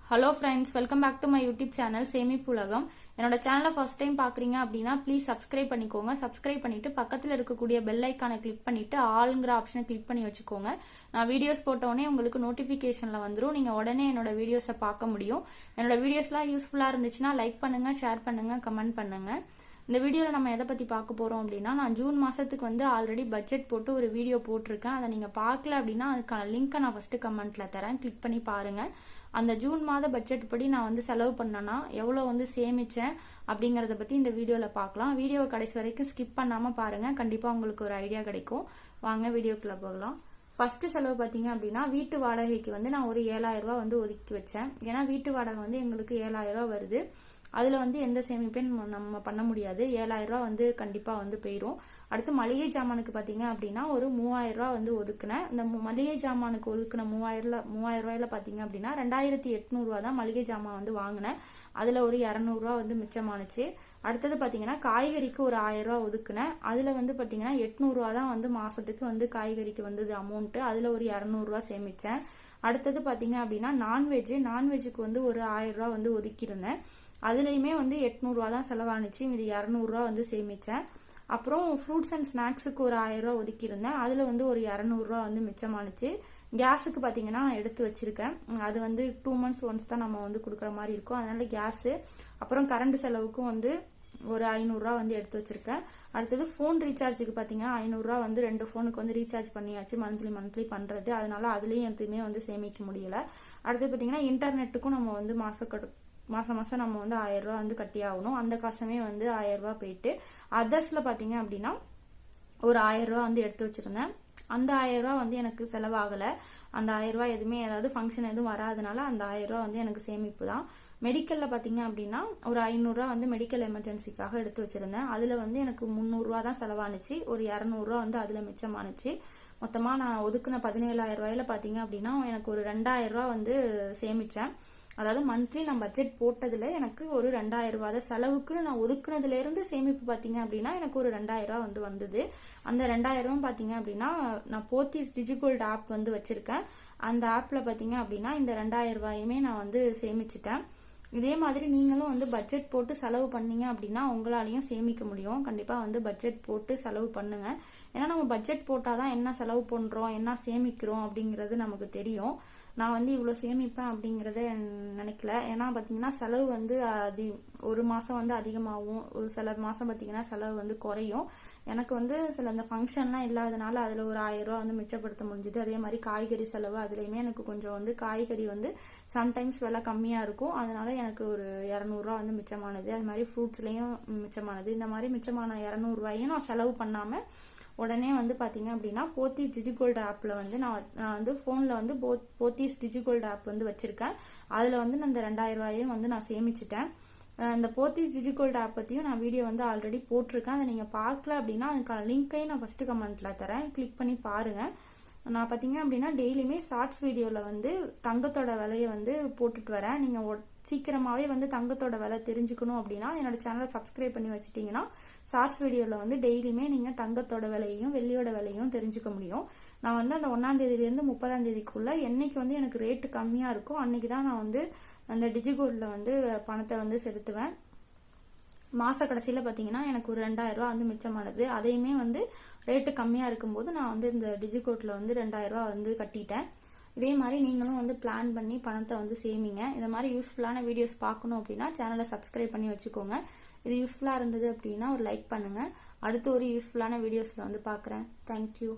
Hello friends, welcome back to my YouTube channel சேமிப்பு உலகம். என்னோட சேனலை ஃபர்ஸ்ட் டைம் பாக்குறீங்க அப்படின்னா ப்ளீஸ் சப்ஸ்கிரைப் பண்ணிக்கோங்க. சப்ஸ்கிரைப் பண்ணிட்டு பக்கத்தில் இருக்கக்கூடிய பெல் ஐக்கானை கிளிக் பண்ணிட்டு ஆளுங்கிற ஆப்ஷனை கிளிக் பண்ணி வச்சுக்கோங்க. நான் வீடியோஸ் போட்டோடனே உங்களுக்கு நோட்டிஃபிகேஷன்ல வந்துடும். நீங்க உடனே என்னோட வீடியோஸை பார்க்க முடியும். என்னோட வீடியோஸ்லாம் யூஸ்ஃபுல்லா இருந்துச்சுன்னா லைக் பண்ணுங்க, ஷேர் பண்ணுங்க, கமெண்ட் பண்ணுங்க. இந்த வீடியோவில் நம்ம எதை பற்றி பார்க்க போகிறோம் அப்படின்னா, நான் ஜூன் மாதத்துக்கு வந்து ஆல்ரெடி பட்ஜெட் போட்டு ஒரு வீடியோ போட்டிருக்கேன். அதை நீங்கள் பார்க்கல அப்படின்னா அதுக்கான லிங்க்கை நான் ஃபஸ்ட்டு கமெண்ட்டில் தரேன், கிளிக் பண்ணி பாருங்கள். அந்த ஜூன் மாத பட்ஜெட் படி நான் வந்து செலவு பண்ணேன்னா எவ்வளோ வந்து சேமித்தேன் அப்படிங்கிறத பற்றி இந்த வீடியோவில் பார்க்கலாம். வீடியோவை கடைசி வரைக்கும் ஸ்கிப் பண்ணாமல் பாருங்கள், கண்டிப்பாக உங்களுக்கு ஒரு ஐடியா கிடைக்கும். வாங்க வீடியோக்குள்ளே போகலாம். ஃபர்ஸ்ட் செலவு பார்த்தீங்க அப்படின்னா, வீட்டு வாடகைக்கு வந்து நான் ஒரு 7,000 ரூபா வந்து ஒதுக்கி வச்சேன். ஏன்னா வீட்டு வாடகை வந்து எங்களுக்கு 7,000 ரூபா வருது. அதில் வந்து எந்த சேமிப்பையும் நம்ம பண்ண முடியாது. 7,000 ரூபா வந்து கண்டிப்பாக வந்து போயிடும். அடுத்து மளிகை ஜாமானுக்கு பார்த்தீங்க அப்படின்னா ஒரு 3,000 ரூபா வந்து ஒதுக்குனேன். இந்த மளிகை ஜாமானுக்கு ஒதுக்குன 3,000 ரூபாயில பார்த்தீங்க அப்படின்னா 2,800 ரூபா தான் மளிகை ஜாமான் வந்து வாங்கினேன். அதில் ஒரு 200 ரூபா வந்து மிச்சமானுச்சு. அடுத்தது பார்த்தீங்கன்னா காய்கறிக்கு ஒரு 1,000 ரூபா ஒதுக்குனேன். அதில் வந்து பார்த்தீங்கன்னா 800 ரூபா தான் வந்து மாசத்துக்கு வந்து காய்கறிக்கு வந்தது அமௌண்ட். அதில் ஒரு 200 ரூபா சேமிச்சேன். அடுத்தது பார்த்தீங்க அப்படின்னா நான்வெஜ்ஜுக்கு வந்து ஒரு 1,000 ரூபா வந்து ஒதுக்கியிருந்தேன். அதுலேயுமே வந்து 800 ரூபா தான் செலவானுச்சு. இது 200 ரூபா வந்து சேமிச்சேன். அப்புறம் ஃப்ரூட்ஸ் அண்ட் ஸ்நாக்ஸுக்கு ஒரு 1,000 ரூபா ஒதுக்கியிருந்தேன். அதில் வந்து ஒரு 200 ரூபா வந்து மிச்சமானுச்சு. கேஸுக்கு பார்த்தீங்கன்னா நான் எடுத்து வச்சிருக்கேன். அது வந்து 2 months ஒன்ஸ் தான் நம்ம வந்து கொடுக்குற மாதிரி இருக்கும். அதனால கேஸு அப்புறம் கரண்ட் செலவுக்கும் வந்து ஒரு 500 ரூபா வந்து எடுத்து வச்சிருக்கேன். அடுத்தது ஃபோன் ரீசார்ஜுக்கு பார்த்தீங்கன்னா 500 ரூபா வந்து 2 ஃபோனுக்கு வந்து ரீசார்ஜ் பண்ணியாச்சு, மந்த்லி பண்ணுறது. அதனால அதுலேயும் எதுவுமே வந்து சேமிக்க முடியல. அடுத்து பார்த்தீங்கன்னா இன்டர்நெட்டுக்கும் நம்ம வந்து மாசம் நம்ம வந்து 1,000 ரூபா வந்து கட்டி ஆகணும். அந்த காசுமே வந்து 1,000 ரூபா போயிட்டு, அதர்ஸ்ல பாத்தீங்க அப்படின்னா ஒரு 1,000 ரூபா வந்து எடுத்து வச்சிருந்தேன். அந்த 1,000 ரூபா வந்து எனக்கு செலவாகல. அந்த 1,000 ரூபா எதுவுமே ஏதாவது ஃபங்க்ஷன் எதுவும் வராதனால அந்த 1,000 ரூபா வந்து எனக்கு சேமிப்பு தான். மெடிக்கல்ல பாத்தீங்க அப்படின்னா ஒரு 500 ரூபா வந்து மெடிக்கல் எமர்ஜென்சிக்காக எடுத்து வச்சிருந்தேன். அதுல வந்து எனக்கு 300 ரூபா தான் செலவானுச்சு. ஒரு 200 ரூபா வந்து அதுல மிச்சமானுச்சு. மொத்தமா நான் ஒதுக்குன 17,000 ரூபாயில பாத்தீங்க அப்படின்னா எனக்கு ஒரு 2,000 ரூபா வந்து சேமிச்சேன். அதாவது மந்த்லி நான் பட்ஜெட் போட்டதுல எனக்கு ஒரு 2,000 ரூபாய் செலவுக்குன்னு நான் ஒதுக்குனதுல இருந்து சேமிப்பு பாத்தீங்க அப்படின்னா எனக்கு ஒரு 2,000 ரூபாய் வந்து வந்தது. அந்த 2,000 ரூபாய் பாத்தீங்க அப்படின்னா நான் போத்தீஸ் டிஜிகோல்ட் ஆப் வந்து வச்சிருக்கேன். அந்த ஆப்ல பாத்தீங்க அப்படின்னா இந்த 2,000 ரூபாயுமே நான் வந்து சேமிச்சிட்டேன். இதே மாதிரி நீங்களும் வந்து பட்ஜெட் போட்டு செலவு பண்ணீங்க அப்படின்னா உங்களாலையும் சேமிக்க முடியும். கண்டிப்பா வந்து பட்ஜெட் போட்டு செலவு பண்ணுங்க. ஏன்னா நம்ம பட்ஜெட் போட்டாதான் என்ன செலவு பண்றோம், என்ன சேமிக்கிறோம் அப்படிங்கிறது நமக்கு தெரியும். நான் வந்து இவ்வளோ சேமிப்பேன் அப்படிங்கிறத நினைக்கல. ஏன்னா பார்த்தீங்கன்னா செலவு வந்து ஒரு மாதம் வந்து அதிகமாகும், ஒரு சில மாதம் பார்த்தீங்கன்னா செலவு வந்து குறையும். எனக்கு வந்து சில இந்த ஃபங்க்ஷன்லாம் இல்லாதனால அதில் ஒரு 1,000 ரூபா வந்து மிச்சப்படுத்த முடிஞ்சுது. அதே மாதிரி காய்கறி செலவு அதுலேயுமே எனக்கு கொஞ்சம் வந்து காய்கறி வந்து சம்டைம்ஸ் விலை கம்மியாக இருக்கும். அதனால எனக்கு ஒரு 200 ரூபா வந்து மிச்சமானது. அது மாதிரி ஃப்ரூட்ஸ்லேயும் மிச்சமானது. இந்த மாதிரி மிச்சமான 200 ரூபாயும் நான் செலவு பண்ணாமல் உடனே வந்து பாத்தீங்க அப்படின்னா போத்தீஸ் டிஜிகோல்டு ஆப்ல வந்து நான் வந்து போன்ல வந்து போத்தீஸ் டிஜிகோல்டு ஆப் வந்து வச்சிருக்கேன். அதுல வந்து நான் இந்த 2,000 ரூபாயும் வந்து நான் சேமிச்சிட்டேன். இந்த போத்தீஸ் டிஜிகோல்டு ஆப் பத்தியும் நான் வீடியோ வந்து ஆல்ரெடி போட்டிருக்கேன். அதை நீங்க பார்க்கல அப்படின்னா அதுக்கான லிங்கையும் நான் ஃபர்ஸ்ட் கமெண்ட்ல தரேன், கிளிக் பண்ணி பாருங்க. நான் பாத்தீங்க அப்படின்னா டெய்லியுமே ஷார்ட்ஸ் வீடியோல வந்து தங்கத்தோட விலையை வந்து போட்டுட்டு வரேன். நீங்க சீக்கிரமாவே வந்து தங்கத்தோட விலை தெரிஞ்சுக்கணும் அப்படின்னா என்னோட சேனலை சப்ஸ்கிரைப் பண்ணி வச்சுட்டீங்கன்னா ஷார்ட்ஸ் வீடியோல வந்து டெய்லியுமே நீங்க தங்கத்தோட விலையையும் வெள்ளியோட விலையும் தெரிஞ்சுக்க முடியும். நான் வந்து அந்த 1ஆம் தேதியிலிருந்து 30ஆம் தேதிக்குள்ள என்னைக்கு வந்து எனக்கு ரேட்டு கம்மியா இருக்கும் அன்னைக்கு தான் நான் வந்து அந்த டிஜிகோல்ட்ல வந்து பணத்தை வந்து செலுத்துவேன். மாச கடைசியில பாத்தீங்கன்னா எனக்கு ஒரு 2,000 ரூபாய் வந்து மிச்சமானது. அதையுமே வந்து ரேட்டு கம்மியா இருக்கும்போது நான் வந்து இந்த டிஜிகோட்ல வந்து 2,000 ரூபாய் வந்து கட்டிட்டேன். இதே மாதிரி நீங்களும் வந்து பிளான் பண்ணி பணத்தை வந்து சேமிங்க. இந்த மாதிரி யூஸ்ஃபுல்லான வீடியோஸ் பார்க்கணும் அப்படின்னா சேனலை சப்ஸ்கிரைப் பண்ணி வச்சுக்கோங்க. இது யூஸ்ஃபுல்லா இருந்தது அப்படின்னா ஒரு லைக் பண்ணுங்க. அடுத்து ஒரு யூஸ்ஃபுல்லான வீடியோஸ்ல வந்து பார்க்குறேன். தேங்க்யூ.